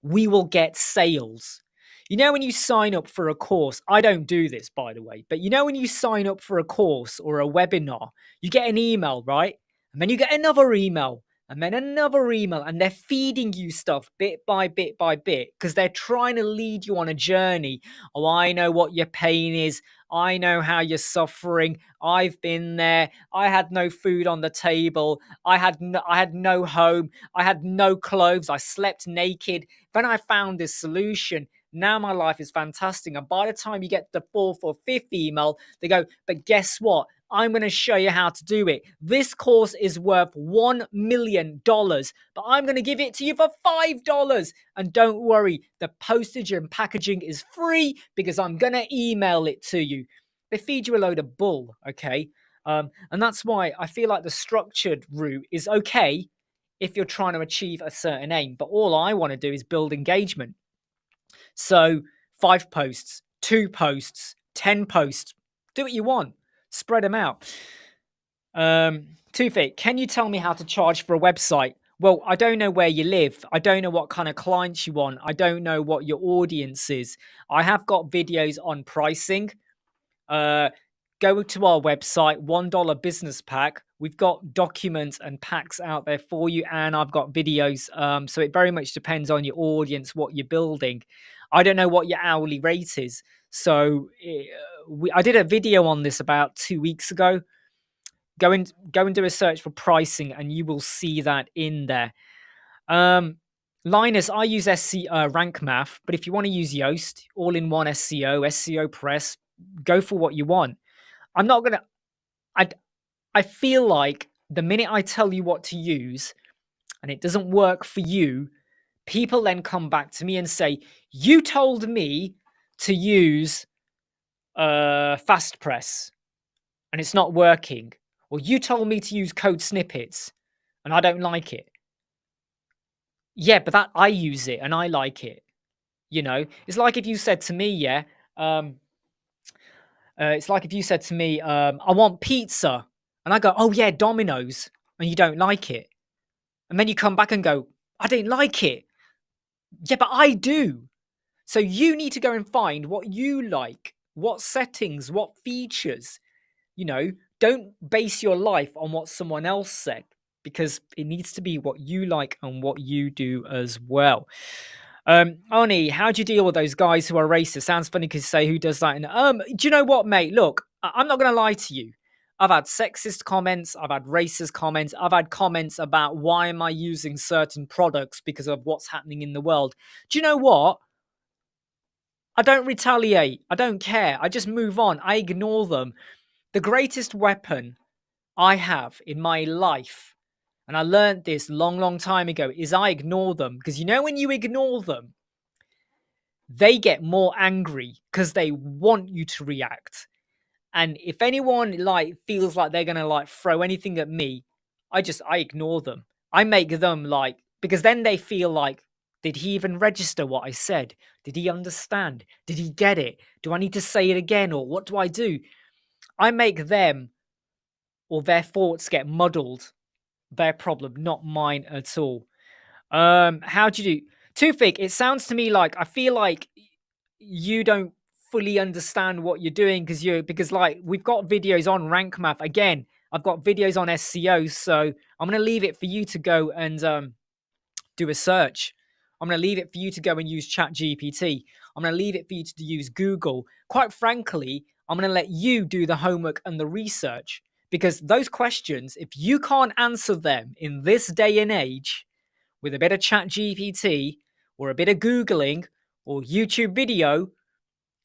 we will get sales. When you sign up for a course, I don't do this, by the way, but when you sign up for a course or a webinar, you get an email, right? And then you get another email and then another email, and they're feeding you stuff bit by bit by bit because they're trying to lead you on a journey. Oh, I know what your pain is. I know how you're suffering. I've been there. I had no food on the table. I had no home. I had no clothes. I slept naked. Then I found this solution. Now my life is fantastic. And by the time you get the fourth or fifth email, they go, but guess what? I'm going to show you how to do it. This course is worth $1 million, but I'm going to give it to you for $5. And don't worry, the postage and packaging is free because I'm going to email it to you. They feed you a load of bull, okay? And that's why I feel like the structured route is okay if you're trying to achieve a certain aim. But all I want to do is build engagement. So 5 posts, 2 posts, 10 posts, do what you want. Spread them out. Toothic, can you tell me how to charge for a website? Well, I don't know where you live. I don't know what kind of clients you want. I don't know what your audience is. I have got videos on pricing. Go to our website, $1 business pack. We've got documents and packs out there for you, and I've got videos. So it very much depends on your audience, what you're building. I don't know what your hourly rate is. So I did a video on this about 2 weeks ago. Go and do a search for pricing, and you will see that in there. Linus, I use Rank Math, but if you want to use Yoast, all-in-one SEO Press, go for what you want. I'm not gonna. I feel like the minute I tell you what to use, and it doesn't work for you, people then come back to me and say, "You told me to use FastPress, and it's not working," or "You told me to use code snippets, and I don't like it." Yeah, but that I use it and I like it. It's like if you said to me, it's like if you said to me, I want pizza, and I go, oh yeah, Domino's, and you don't like it, and then you come back and go, I didn't like it. Yeah, but I do. So you need to go and find what you like, what settings, what features. Don't base your life on what someone else said, because it needs to be what you like and what you do as well. Arnie, how do you deal with those guys who are racist? Sounds funny because you say who does that. And do you know what, mate? Look, I'm not going to lie to you. I've had sexist comments. I've had racist comments. I've had comments about why am I using certain products because of what's happening in the world. Do you know what? I don't retaliate. I don't care. I just move on. I ignore them. The greatest weapon I have in my life, and I learned this long time ago, is I ignore them. Because when you ignore them, they get more angry because they want you to react. And if anyone feels like they're gonna throw anything at me, I ignore them. I make them because then they feel like, did he even register what I said? Did he understand? Did he get it? Do I need to say it again, or what do I do? I make them or their thoughts get muddled. Their problem, not mine at all. How do you do? Toothic, it sounds to me like I feel like you don't fully understand what you're doing because we've got videos on Rank Math. Again, I've got videos on SEO, so I'm gonna leave it for you to go and Do a search. I'm going to leave it for you to go and use ChatGPT. I'm going to leave it for you to use Google. Quite frankly, I'm going to let you do the homework and the research, because those questions, if you can't answer them in this day and age with a bit of ChatGPT or a bit of Googling or YouTube video,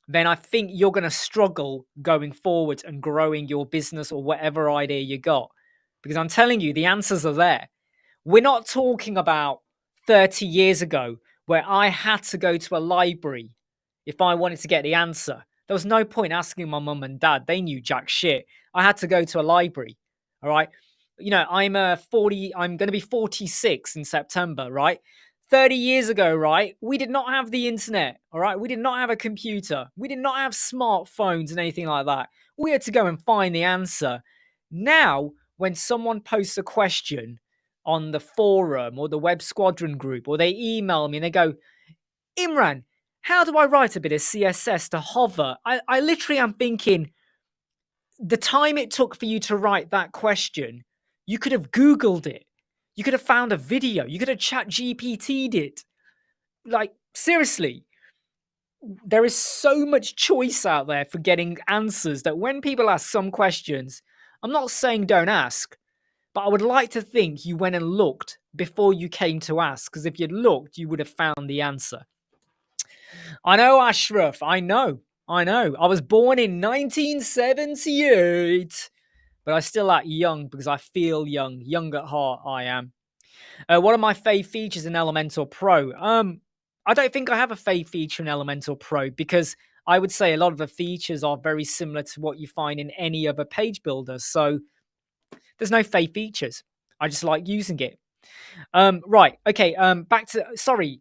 then I think you're going to struggle going forward and growing your business or whatever idea you got. Because I'm telling you, the answers are there. We're not talking about 30 years ago where I had to go to a library if I wanted to get the answer. There was no point asking my mum and dad. They knew jack shit. I had to go to a library. All right. You know, I'm going to be 46 in September, right? 30 years ago, right? We did not have the internet. All right. We did not have a computer. We did not have smartphones and anything like that. We had to go and find the answer. Now, when someone posts a question on the forum or the Web Squadron group, or they email me and they go, Imran, how do I write a bit of CSS to hover? I literally am thinking, the time it took for you to write that question, you could have Googled it. You could have found a video. You could have chat GPT'd it. Like, seriously, there is so much choice out there for getting answers that when people ask some questions, I'm not saying don't ask, but I would like to think you went and looked before you came to ask, because if you'd looked, you would have found the answer. I know, Ashraf. I know. I was born in 1978, but I still act young because I feel young. Young at heart, I am. One of my fave features in Elementor Pro. I don't think I have a fave feature in Elementor Pro because I would say a lot of the features are very similar to what you find in any other page builder. So there's no fave features. I just like using it. Right. Okay. Back to, sorry.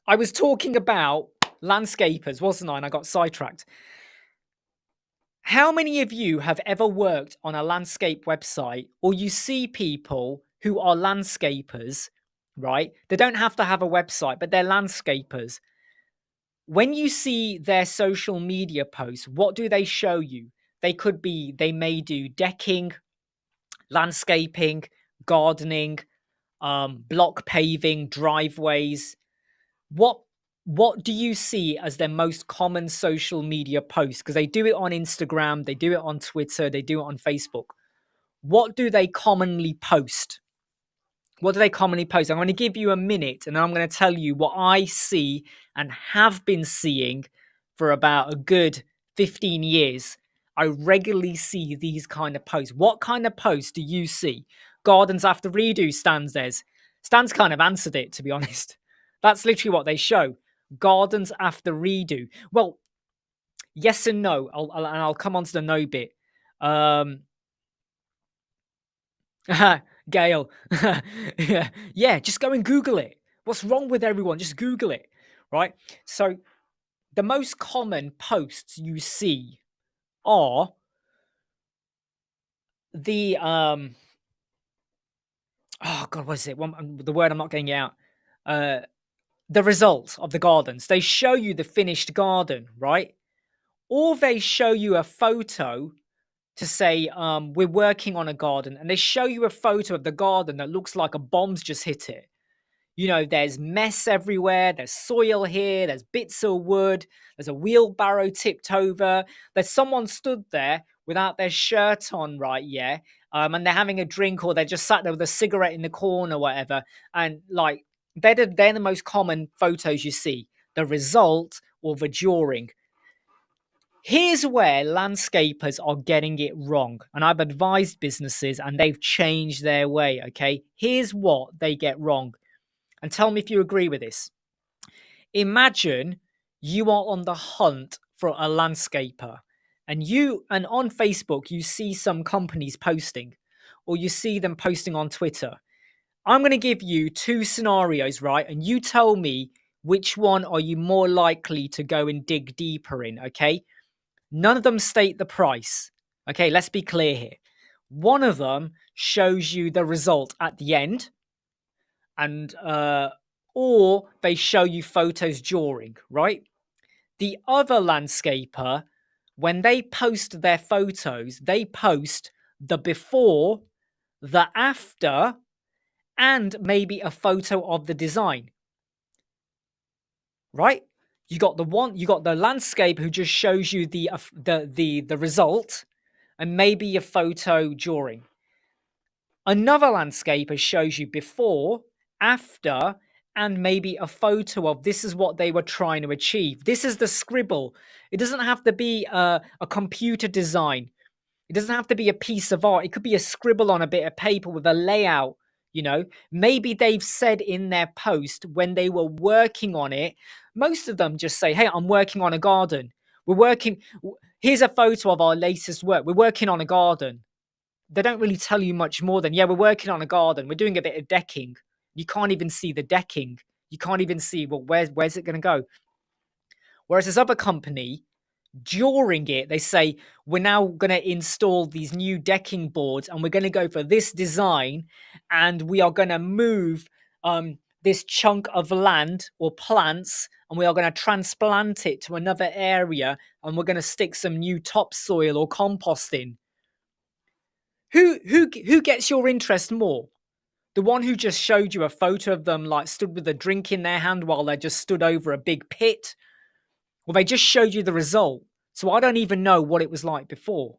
I was talking about landscapers, wasn't I? And I got sidetracked. How many of you have ever worked on a landscape website, or you see people who are landscapers, right? They don't have to have a website, but they're landscapers. When you see their social media posts, what do they show you? They may do decking, landscaping, gardening, block paving, driveways. What do you see as their most common social media posts? Because they do it on Instagram, they do it on Twitter, they do it on Facebook. What do they commonly post? What do they commonly post? I'm going to give you a minute and I'm going to tell you what I see and have been seeing for about a good 15 years. I regularly see these kind of posts. What kind of posts do you see? Gardens after redo, Stan says. Stan's kind of answered it, to be honest. That's literally what they show. Gardens after redo. Well, yes and no. I'll come on to the no bit. Gail. Yeah, just go and Google it. What's wrong with everyone? Just Google it, right? So the most common posts you see are the oh god, what is it? The word I'm not getting it out. The result of the gardens. They show you the finished garden, right? Or they show you a photo to say, we're working on a garden, and they show you a photo of the garden that looks like a bomb's just hit it. You know, there's mess everywhere, there's soil here, there's bits of wood, there's a wheelbarrow tipped over, there's someone stood there without their shirt on, right? Yeah. And they're having a drink, or they're just sat there with a cigarette in the corner or whatever. And like, they're the most common photos you see, the result or the during. Here's where landscapers are getting it wrong. And I've advised businesses and they've changed their way, okay? Here's what they get wrong. And tell me if you agree with this. Imagine you are on the hunt for a landscaper and on Facebook, you see some companies posting, or you see them posting on Twitter. I'm going to give you two scenarios, right? And you tell me which one are you more likely to go and dig deeper in, okay? None of them state the price. Okay, let's be clear here. One of them shows you the result at the end, and or they show you photos during, right? The other landscaper, when they post their photos, they post the before, the after, and maybe a photo of the design, right? You got the landscape who just shows you the result, and maybe a photo during. Another landscaper shows you before, after, and maybe a photo of this is what they were trying to achieve. This is the scribble. It doesn't have to be a computer design. It doesn't have to be a piece of art. It could be a scribble on a bit of paper with a layout. Maybe they've said in their post when they were working on it, most of them just say, hey, I'm working on a garden. Here's a photo of our latest work. We're working on a garden. They don't really tell you much more than, yeah, we're working on a garden. We're doing a bit of decking. You can't even see the decking. You can't even see, well, where's it going to go? Whereas this other company, during it, they say, we're now going to install these new decking boards and we're going to go for this design and we are going to move this chunk of land or plants and we are going to transplant it to another area and we're going to stick some new topsoil or compost in. Who gets your interest more? The one who just showed you a photo of them like stood with a drink in their hand while they just stood over a big pit? Well, they just showed you the result. So I don't even know what it was like before.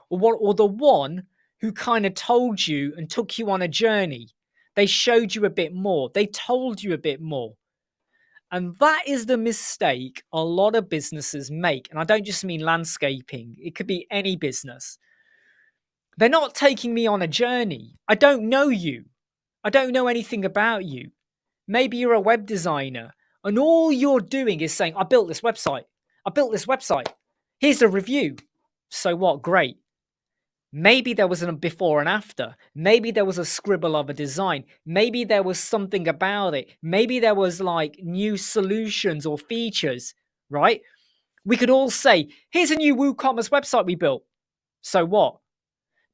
Or the one who kind of told you and took you on a journey. They showed you a bit more. They told you a bit more. And that is the mistake a lot of businesses make. And I don't just mean landscaping. It could be any business. They're not taking me on a journey. I don't know you. I don't know anything about you. Maybe you're a web designer and all you're doing is saying, I built this website. I built this website. Here's the review. So what? Great. Maybe there was a before and after. Maybe there was a scribble of a design. Maybe there was something about it. Maybe there was like new solutions or features, right? We could all say, here's a new WooCommerce website we built. So what?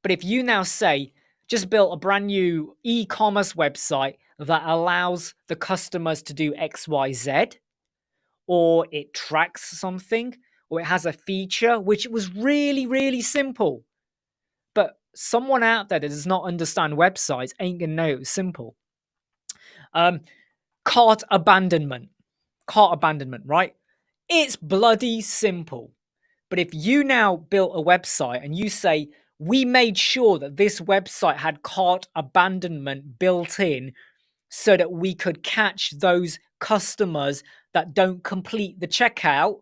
But if you now say, just built a brand new e-commerce website that allows the customers to do X, Y, Z, or it tracks something, or it has a feature, which was really, really simple. But someone out there that does not understand websites ain't going to know it was simple. Cart abandonment, right? It's bloody simple. But if you now built a website and you say, we made sure that this website had cart abandonment built in so that we could catch those customers that don't complete the checkout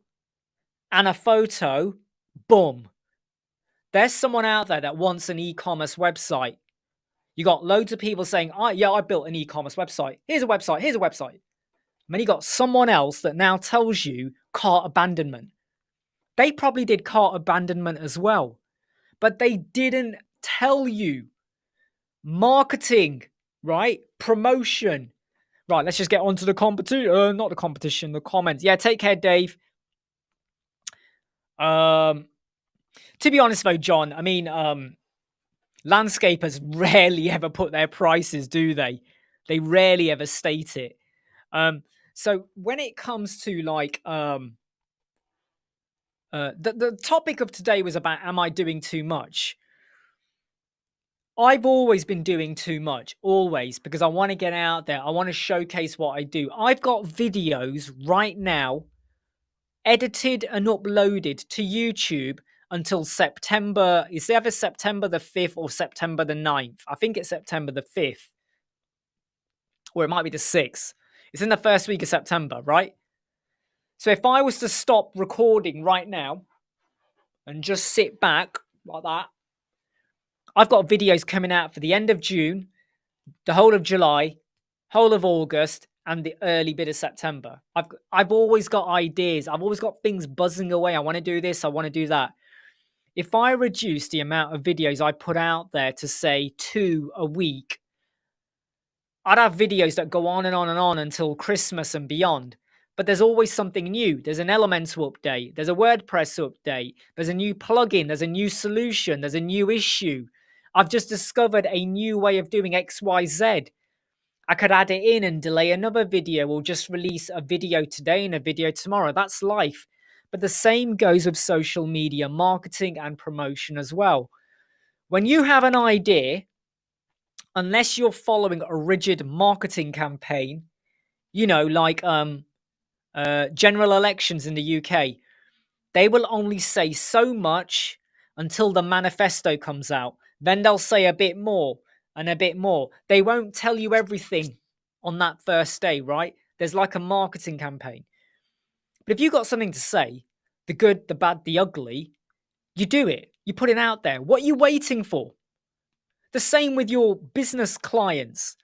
and a photo, boom. There's someone out there that wants an e-commerce website. You got loads of people saying, yeah, I built an e-commerce website. Here's a website. Here's a website. And then you got someone else that now tells you cart abandonment. They probably did cart abandonment as well, but they didn't tell you. Marketing, right? Promotion. Right, let's just get on to the competition. Not the competition, the comments. Yeah, take care, Dave. To be honest though, John, I mean, landscapers rarely ever put their prices, do they? They rarely ever state it. So when it comes to like the topic of today was about, am I doing too much? I've always been doing too much, always, because I want to get out there. I want to showcase what I do. I've got videos right now edited and uploaded to YouTube until September. It's either September the 5th or September the 9th. I think it's September the 5th, or it might be the 6th. It's in the first week of September, right? So if I was to stop recording right now and just sit back like that, I've got videos coming out for the end of June, the whole of July, whole of August, and the early bit of September. I've always got ideas. I've always got things buzzing away. I want to do this. I want to do that. If I reduce the amount of videos I put out there to say 2 a week, I'd have videos that go on and on and on until Christmas and beyond. But there's always something new. There's an Elementor update. There's a WordPress update. There's a new plugin. There's a new solution. There's a new issue. I've just discovered a new way of doing XYZ. I could add it in and delay another video or just release a video today and a video tomorrow. That's life. But the same goes with social media marketing and promotion as well. When you have an idea, unless you're following a rigid marketing campaign, like general elections in the UK, they will only say so much until the manifesto comes out. Then they'll say a bit more and a bit more. They won't tell you everything on that first day, right? There's like a marketing campaign. But if you've got something to say, the good, the bad, the ugly, you do it. You put it out there. What are you waiting for? The same with your business clients.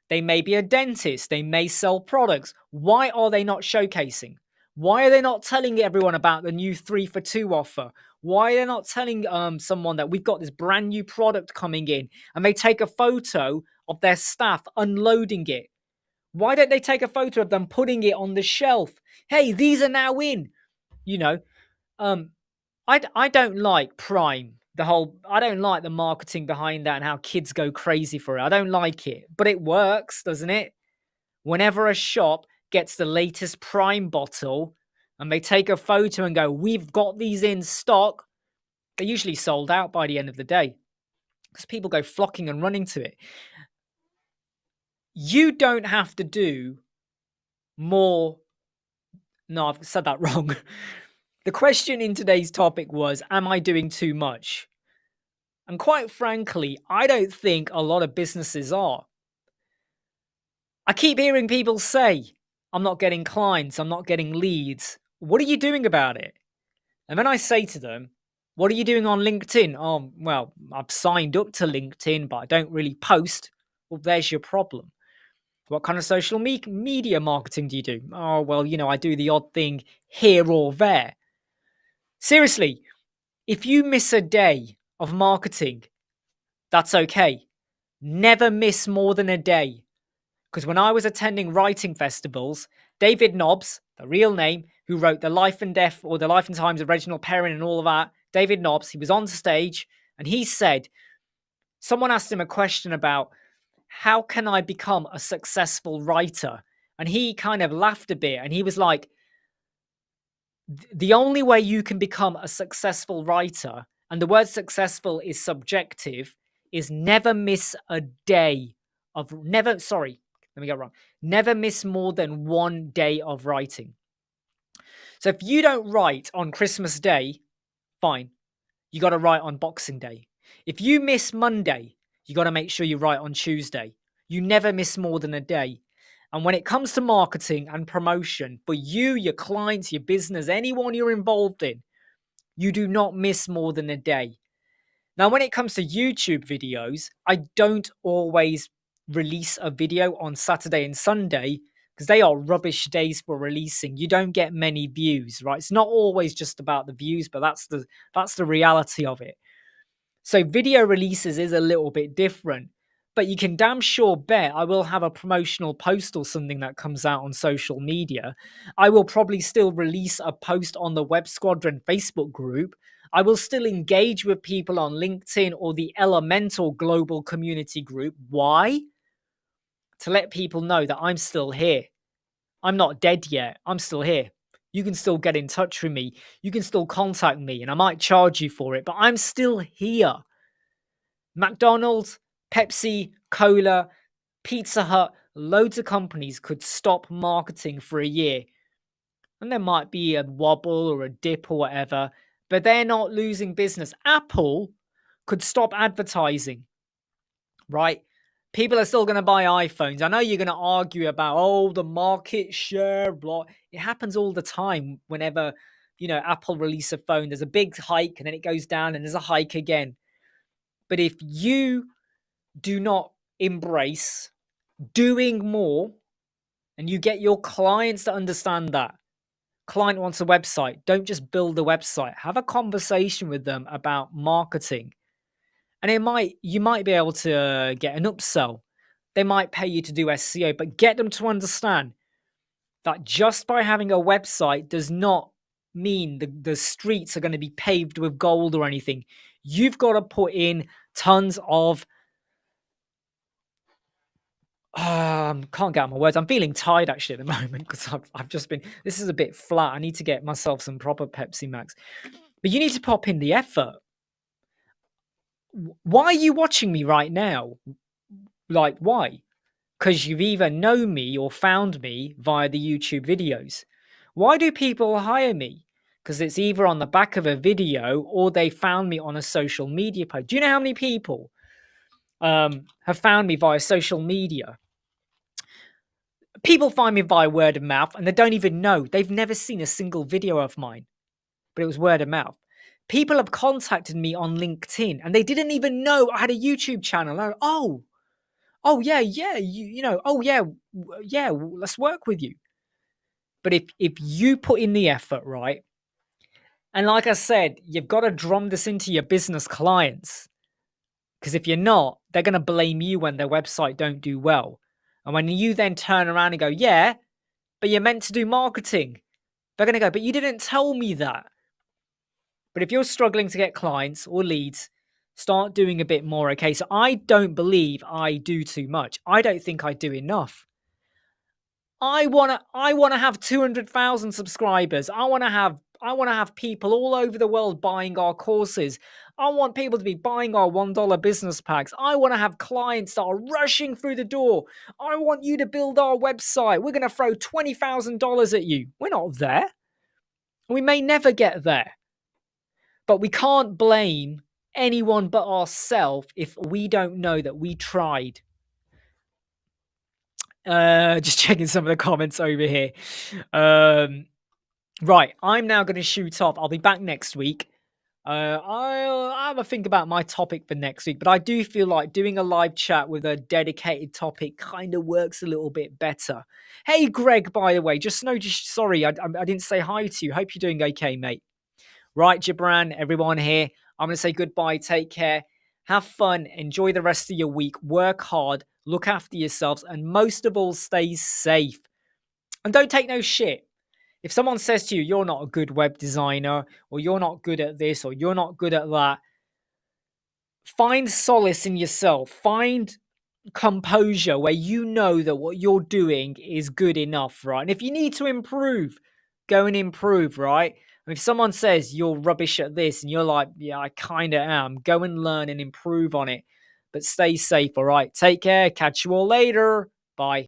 They may be a dentist. They may sell products. Why are they not showcasing? Why are they not telling everyone about the new 3 for 2 offer? Why are they not telling someone that we've got this brand new product coming in, and they take a photo of their staff unloading it? Why don't they take a photo of them putting it on the shelf? Hey, these are now in. You know, um, I don't like Prime. I don't like the marketing behind that and how kids go crazy for it. I don't like it, but it works, doesn't it? Whenever a shop gets the latest Prime bottle and they take a photo and go, "We've got these in stock," they're usually sold out by the end of the day because people go flocking and running to it. You don't have to do more. No, I've said that wrong. The question in today's topic was, am I doing too much? And quite frankly, I don't think a lot of businesses are. I keep hearing people say, I'm not getting clients, I'm not getting leads. What are you doing about it? And then I say to them, what are you doing on LinkedIn? Oh, well, I've signed up to LinkedIn, but I don't really post. Well, there's your problem. What kind of social media marketing do you do? Oh, well, I do the odd thing here or there. Seriously, if you miss a day of marketing, that's okay. Never miss more than a day. Because when I was attending writing festivals, David Nobbs, the real name, who wrote The Life and Death or The Life and Times of Reginald Perrin and all of that, David Nobbs, he was on stage and he said, someone asked him a question about how can I become a successful writer? And he kind of laughed a bit and he was like, the only way you can become a successful writer, and the word successful is subjective, is never miss a day of let me get wrong. Never miss more than one day of writing. So if you don't write on Christmas Day, fine. You got to write on Boxing Day. If you miss Monday, you got to make sure you write on Tuesday. You never miss more than a day. And when it comes to marketing and promotion, for you, your clients, your business, anyone you're involved in, you do not miss more than a day. Now, when it comes to YouTube videos, I don't always release a video on Saturday and Sunday because they are rubbish days for releasing. You don't get many views, right? It's not always just about the views, but that's the reality of it. So video releases is a little bit different, but you can damn sure bet I will have a promotional post or something that comes out on social media. I will probably still release a post on the Web Squadron Facebook group. I will still engage with people on LinkedIn or the Elemental Global Community Group. Why? To let people know that I'm still here. I'm not dead yet. I'm still here. You can still get in touch with me. You can still contact me, and I might charge you for it, but I'm still here. McDonald's, Pepsi, Cola, Pizza Hut, loads of companies could stop marketing for a year. And there might be a wobble or a dip or whatever, but they're not losing business. Apple could stop advertising, right? People are still going to buy iPhones. I know you're going to argue about, oh, the market share, blah. It happens all the time whenever, Apple release a phone. There's a big hike and then it goes down and there's a hike again. But if you do not embrace doing more and you get your clients to understand that, client wants a website, don't just build a website. Have a conversation with them about marketing. And you might be able to get an upsell. They might pay you to do SEO, but get them to understand that just by having a website does not mean the streets are going to be paved with gold or anything. You've got to put in tons of can't get out my words. I'm feeling tired actually at the moment because I've just been. This is a bit flat. I need to get myself some proper Pepsi Max. But you need to pop in the effort. Why are you watching me right now? Like, why? Because you've either known me or found me via the YouTube videos. Why do people hire me? Because it's either on the back of a video or they found me on a social media post. Do you know how many people have found me via social media? People find me via word of mouth and they don't even know. They've never seen a single video of mine, but it was word of mouth. People have contacted me on LinkedIn and they didn't even know I had a YouTube channel. Oh yeah, oh yeah, let's work with you. But if you put in the effort, right? And like I said, you've got to drum this into your business clients. Because if you're not, they're going to blame you when their website don't do well. And when you then turn around and go, yeah, but you're meant to do marketing, they're going to go, but you didn't tell me that. But if you're struggling to get clients or leads, start doing a bit more. Okay. So I don't believe I do too much. I don't think I do enough. I wanna have 200,000 subscribers. I wanna have people all over the world buying our courses. I want people to be buying our $1 business packs. I wanna have clients that are rushing through the door. I want you to build our website. We're gonna throw $20,000 at you. We're not there. We may never get there. But we can't blame anyone but ourselves if we don't know that we tried. Just checking some of the comments over here. Right, I'm now going to shoot off. I'll be back next week. I'll have a think about my topic for next week, but I do feel like doing a live chat with a dedicated topic kind of works a little bit better. Hey, Greg, by the way, sorry, I didn't say hi to you. Hope you're doing okay, mate. Right, Gibran, everyone here. I'm going to say goodbye. Take care. Have fun. Enjoy the rest of your week. Work hard. Look after yourselves. And most of all, stay safe. And don't take no shit. If someone says to you, you're not a good web designer, or you're not good at this, or you're not good at that, find solace in yourself. Find composure where you know that what you're doing is good enough, right? And if you need to improve, go and improve, right? And if someone says you're rubbish at this and you're like, yeah, I kind of am, go and learn and improve on it. But stay safe, all right? Take care. Catch you all later. Bye.